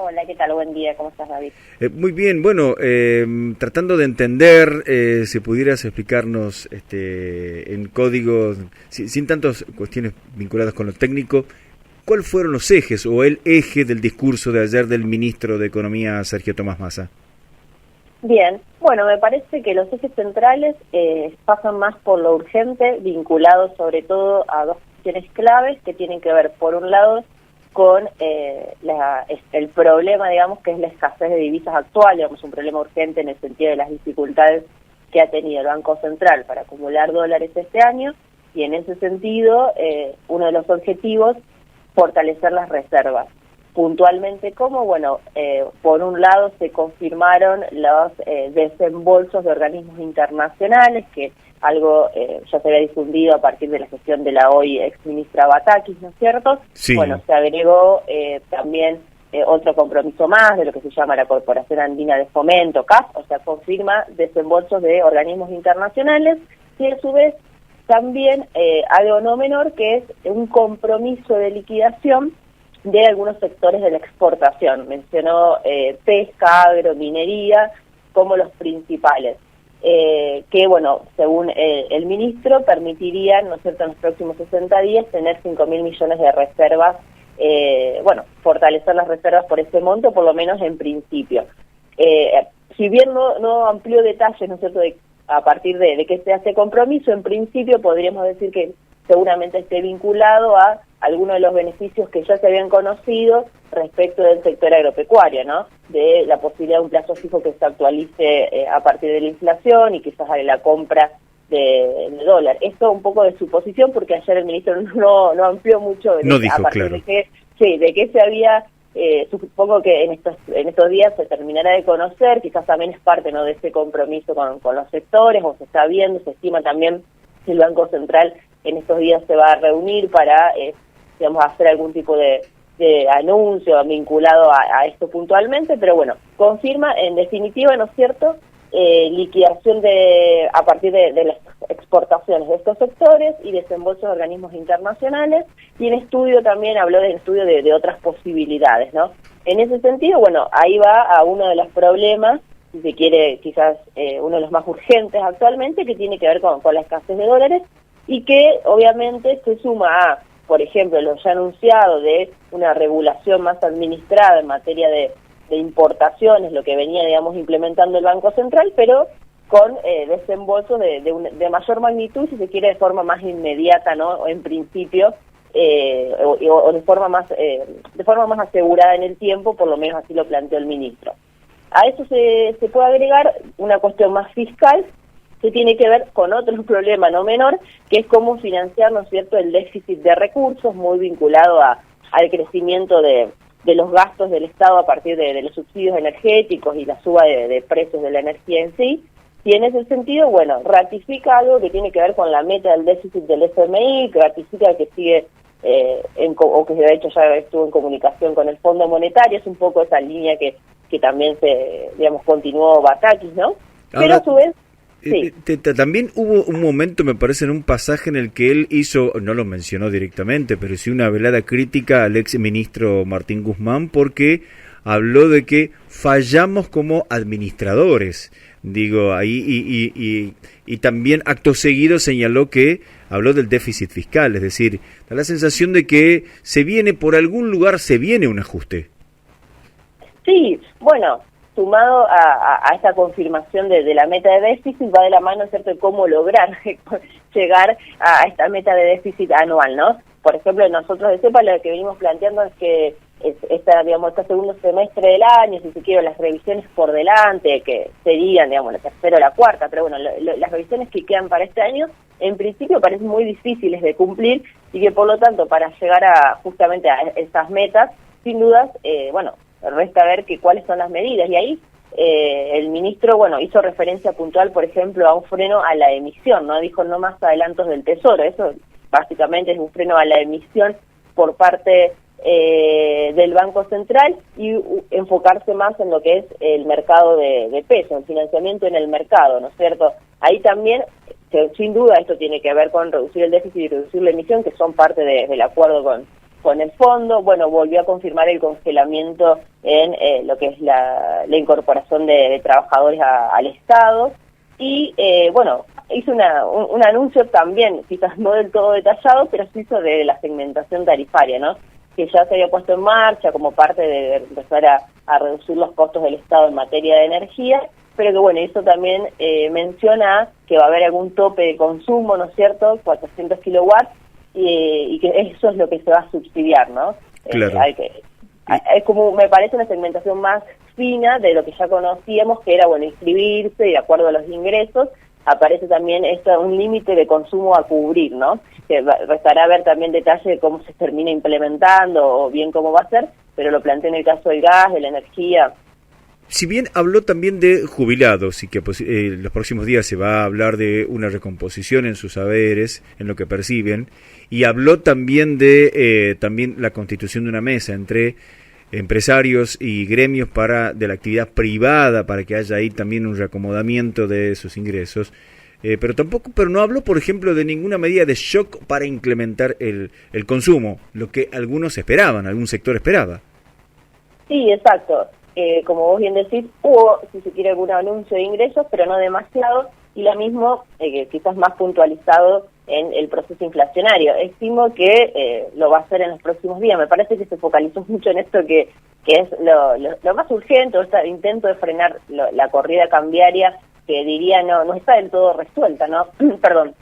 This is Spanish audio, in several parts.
Hola, ¿qué tal? Buen día, ¿cómo estás, David? Muy bien, bueno, tratando de entender, si pudieras explicarnos en códigos, sin tantas cuestiones vinculadas con lo técnico, ¿cuáles fueron los ejes o el eje del discurso de ayer del ministro de Economía, Sergio Tomás Massa? Bien, bueno, me parece que los ejes centrales pasan más por lo urgente, vinculados sobre todo a dos cuestiones claves que tienen que ver, por un lado, con el problema, digamos, que es la escasez de divisas actual, digamos, un problema urgente en el sentido de las dificultades que ha tenido el Banco Central para acumular dólares este año, y en ese sentido, uno de los objetivos, fortalecer las reservas. Puntualmente, ¿cómo? Bueno, por un lado se confirmaron los desembolsos de organismos internacionales, que algo ya se había difundido a partir de la gestión de la hoy exministra Batakis, ¿no es cierto? Sí. Bueno, se agregó también otro compromiso más de lo que se llama la Corporación Andina de Fomento, CAF, o sea, confirma desembolsos de organismos internacionales, y a su vez también algo no menor, que es un compromiso de liquidación de algunos sectores de la exportación. Mencionó pesca, agrominería como los principales, que, bueno, según el ministro, permitirían, ¿no es cierto?, en los próximos 60 días tener 5.000 millones de reservas, bueno, fortalecer las reservas por ese monto, por lo menos en principio. Si bien no amplió detalles, ¿no es cierto?, a partir de que se hace compromiso, en principio podríamos decir que seguramente esté vinculado a algunos de los beneficios que ya se habían conocido respecto del sector agropecuario, ¿no? De la posibilidad de un plazo fijo que se actualice a partir de la inflación y quizás de la compra de dólar. Esto un poco de suposición, porque ayer el ministro no amplió mucho No dijo, a partir claro. de que se había, supongo que en estos días se terminará de conocer, quizás también es parte, ¿no?, de ese compromiso con los sectores, o se está viendo, se estima también que el Banco Central en estos días se va a reunir para, digamos, hacer algún tipo de anuncio vinculado a esto puntualmente, pero bueno, confirma en definitiva, ¿no es cierto?, liquidación a partir de las exportaciones de estos sectores y desembolsos de organismos internacionales, y en estudio también habló del estudio de otras posibilidades, ¿no? En ese sentido, bueno, ahí va a uno de los problemas, si se quiere, quizás uno de los más urgentes actualmente, que tiene que ver con la escasez de dólares, y que obviamente se suma a, por ejemplo, lo ya anunciado de una regulación más administrada en materia de importaciones, lo que venía, digamos, implementando el Banco Central, pero con desembolsos de mayor magnitud, si se quiere, de forma más inmediata, ¿no?, en principio, o de forma más asegurada en el tiempo, por lo menos así lo planteó el ministro. A eso se puede agregar una cuestión más fiscal, que tiene que ver con otro problema no menor, que es cómo financiar, ¿no es cierto?, el déficit de recursos, muy vinculado al crecimiento de los gastos del Estado a partir de los subsidios energéticos y la suba de precios de la energía en sí. Y en ese sentido, bueno, ratifica algo que tiene que ver con la meta del déficit del FMI, que ratifica que sigue, o que de hecho ya estuvo en comunicación con el Fondo Monetario, es un poco esa línea que también digamos, continuó Batakis, ¿no? Pero Ahora, a su vez, sí. También hubo un momento, me parece, en un pasaje en el que él hizo, no lo mencionó directamente, pero sí una velada crítica al ex ministro Martín Guzmán, porque habló de que fallamos como administradores. Digo, ahí y también acto seguido señaló que habló del déficit fiscal, es decir, da la sensación de que por algún lugar se viene un ajuste. Sí, bueno, sumado a esta confirmación de la meta de déficit, va de la mano, ¿cierto?, de cómo lograr llegar a esta meta de déficit anual, ¿no? Por ejemplo, nosotros de CEPA lo que venimos planteando es que este segundo semestre del año, si se quiere, las revisiones por delante, que serían, digamos, la tercera o la cuarta, pero bueno, las revisiones que quedan para este año, en principio parecen muy difíciles de cumplir, y que por lo tanto, para llegar justamente a esas metas, sin dudas, bueno, resta ver cuáles son las medidas, y ahí el ministro, bueno, hizo referencia puntual, por ejemplo, a un freno a la emisión, ¿no? Dijo no más adelantos del Tesoro, eso básicamente es un freno a la emisión por parte del Banco Central, y enfocarse más en lo que es el mercado de pesos, el financiamiento en el mercado, ¿no es cierto? Ahí también, sin duda, esto tiene que ver con reducir el déficit y reducir la emisión, que son parte del acuerdo con el fondo. Bueno, volvió a confirmar el congelamiento en lo que es la incorporación de trabajadores al Estado. Y bueno, hizo un anuncio también, quizás no del todo detallado, pero sí hizo de la segmentación tarifaria, ¿no? Que ya se había puesto en marcha como parte de empezar a reducir los costos del Estado en materia de energía, pero que bueno, eso también menciona que va a haber algún tope de consumo, ¿no es cierto?, 400 kilowatts, y que eso es lo que se va a subsidiar, ¿no? Claro. Es como, me parece una segmentación más fina de lo que ya conocíamos, que era, bueno, inscribirse y de acuerdo a los ingresos. Aparece también un límite de consumo a cubrir, ¿no? Que restará ver también detalle de cómo se termina implementando o bien cómo va a ser, pero lo planteé en el caso del gas, de la energía. Si bien habló también de jubilados y que los próximos días se va a hablar de una recomposición en sus saberes, en lo que perciben, y habló también de también la constitución de una mesa entre empresarios y gremios de la actividad privada para que haya ahí también un reacomodamiento de sus ingresos, pero no habló, por ejemplo, de ninguna medida de shock para incrementar el consumo, lo que algunos esperaban, algún sector esperaba. Sí, exacto. Como vos bien decís, hubo, si se quiere, algún anuncio de ingresos, pero no demasiado, y lo mismo, quizás más puntualizado en el proceso inflacionario. Estimo que lo va a hacer en los próximos días. Me parece que se focalizó mucho en esto que es lo más urgente, este intento de frenar la corrida cambiaria, que diría no está del todo resuelta, ¿no? Perdón.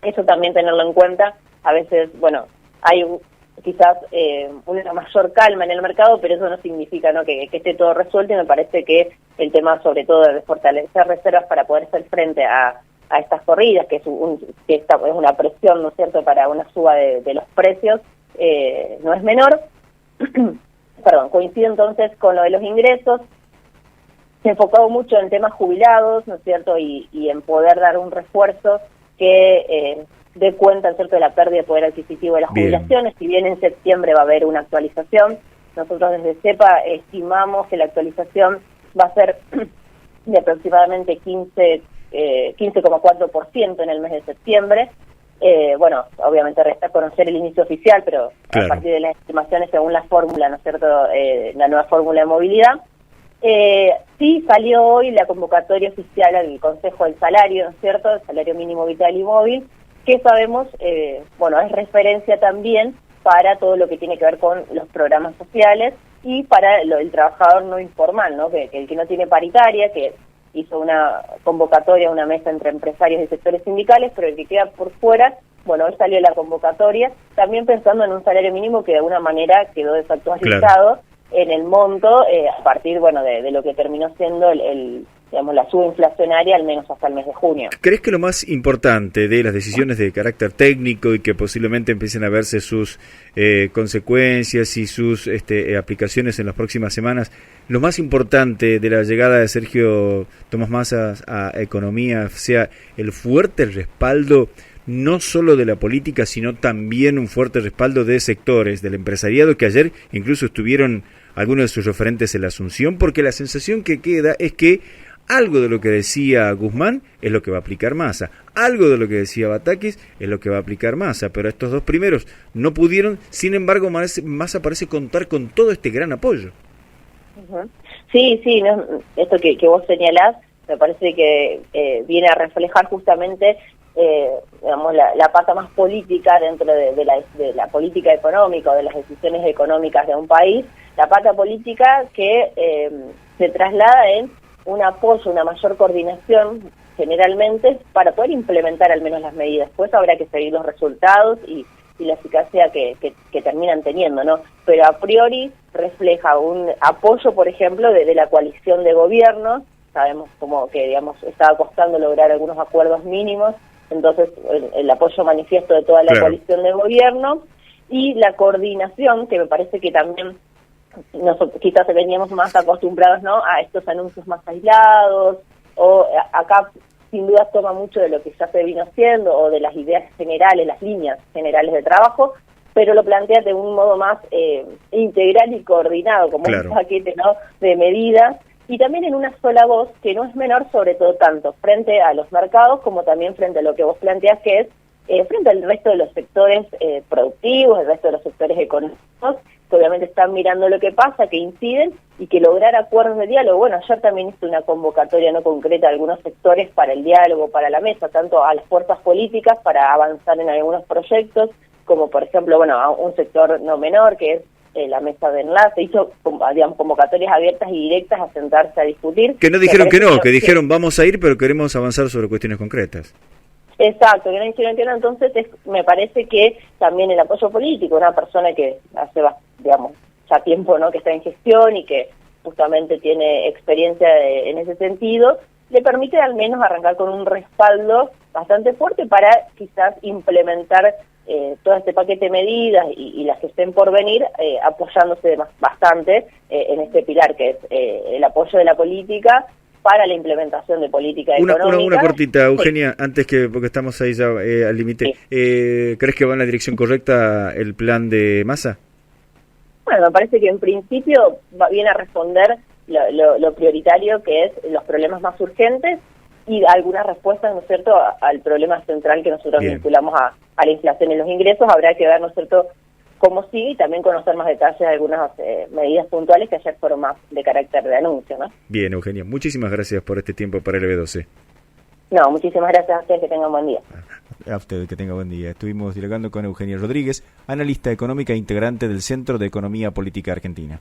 Eso también tenerlo en cuenta. A veces, bueno, hay quizás una mayor calma en el mercado, pero eso no significa, ¿no?, que esté todo resuelto, y me parece que el tema, sobre todo, de fortalecer reservas para poder hacer frente a estas corridas, que es una presión, ¿no es cierto?, para una suba de los precios, no es menor. Perdón, coincido entonces con lo de los ingresos. Se ha enfocado mucho en temas jubilados, ¿no es cierto?, y en poder dar un refuerzo que dé cuenta, ¿cierto?, de la pérdida de poder adquisitivo de las jubilaciones. Si bien en septiembre va a haber una actualización, nosotros desde CEPA estimamos que la actualización va a ser de aproximadamente 15,4% en el mes de septiembre. Bueno, obviamente resta conocer el inicio oficial, pero claro, a partir de las estimaciones según la fórmula, ¿no es cierto?, la nueva fórmula de movilidad. Sí salió hoy la convocatoria oficial al Consejo del Salario, ¿no es cierto?, el salario mínimo vital y móvil, que sabemos, bueno, es referencia también para todo lo que tiene que ver con los programas sociales y para el trabajador no informal, ¿no?, que el que no tiene paritaria, que hizo una convocatoria, una mesa entre empresarios y sectores sindicales, pero el que queda por fuera, bueno, hoy salió la convocatoria, también pensando en un salario mínimo que de alguna manera quedó desactualizado, claro, en el monto, a partir, bueno, de lo que terminó siendo digamos, la suba inflacionaria, al menos hasta el mes de junio. ¿Crees que lo más importante de las decisiones de carácter técnico y que posiblemente empiecen a verse sus consecuencias y sus aplicaciones en las próximas semanas, lo más importante de la llegada de Sergio Tomás Massa a Economía sea el fuerte respaldo no solo de la política, sino también un fuerte respaldo de sectores del empresariado que ayer incluso estuvieron algunos de sus referentes en la Asunción? Porque la sensación que queda es que algo de lo que decía Guzmán es lo que va a aplicar Massa, algo de lo que decía Batakis es lo que va a aplicar Massa, pero estos dos primeros no pudieron. Sin embargo, Massa parece contar con todo este gran apoyo. Uh-huh. Sí, no, esto que vos señalás me parece que viene a reflejar justamente digamos, la pata más política dentro de la política económica o de las decisiones económicas de un país, la pata política que se traslada en un apoyo, una mayor coordinación generalmente para poder implementar al menos las medidas. Después habrá que seguir los resultados y la eficacia que terminan teniendo, ¿no? Pero a priori refleja un apoyo, por ejemplo, de la coalición de gobierno. Sabemos como que, digamos, estaba costando lograr algunos acuerdos mínimos, entonces el apoyo manifiesto de toda la claro, coalición de gobierno y la coordinación, que me parece que también nosotros quizás veníamos más acostumbrados, ¿no?, a estos anuncios más aislados, o acá sin duda toma mucho de lo que ya se vino haciendo o de las ideas generales, las líneas generales de trabajo, pero lo plantea de un modo más integral y coordinado, como claro, un paquete, ¿no?, de medidas, y también en una sola voz, que no es menor, sobre todo tanto frente a los mercados como también frente a lo que vos planteás, que es frente al resto de los sectores productivos, el resto de los sectores económicos, que obviamente están mirando lo que pasa, que inciden, y que lograr acuerdos de diálogo. Bueno, ayer también hice una convocatoria no concreta a algunos sectores para el diálogo, para la mesa, tanto a las fuerzas políticas para avanzar en algunos proyectos, como por ejemplo, bueno, a un sector no menor, que es la mesa de enlace. Hizo, digamos, convocatorias abiertas y directas a sentarse a discutir. Que no dijeron que no, que dijeron vamos a ir, pero queremos avanzar sobre cuestiones concretas. Exacto, que no hicieron que no. Entonces me parece que también el apoyo político, una persona que hace, digamos, ya tiempo, ¿no?, que está en gestión y que justamente tiene experiencia en ese sentido, le permite al menos arrancar con un respaldo bastante fuerte para quizás implementar todo este paquete de medidas y las que estén por venir, apoyándose bastante en este pilar que es el apoyo de la política para la implementación de política económica. Una cortita, Eugenia, sí. Antes que, porque estamos ahí ya al límite, sí. ¿Crees que va en la dirección correcta el plan de Massa? Bueno, me parece que en principio viene a responder lo prioritario, que es los problemas más urgentes, y algunas respuestas, ¿no es cierto?, al problema central que nosotros vinculamos a la inflación y los ingresos. Habrá que ver, ¿no es cierto?, cómo sigue, y también conocer más detalles de algunas medidas puntuales que ayer fueron más de carácter de anuncio, ¿no? Bien, Eugenia, muchísimas gracias por este tiempo para LB12. No, muchísimas gracias a ustedes, que tengan buen día. A usted, que tenga buen día. Estuvimos dialogando con Eugenia Rodríguez, analista económica e integrante del Centro de Economía Política Argentina.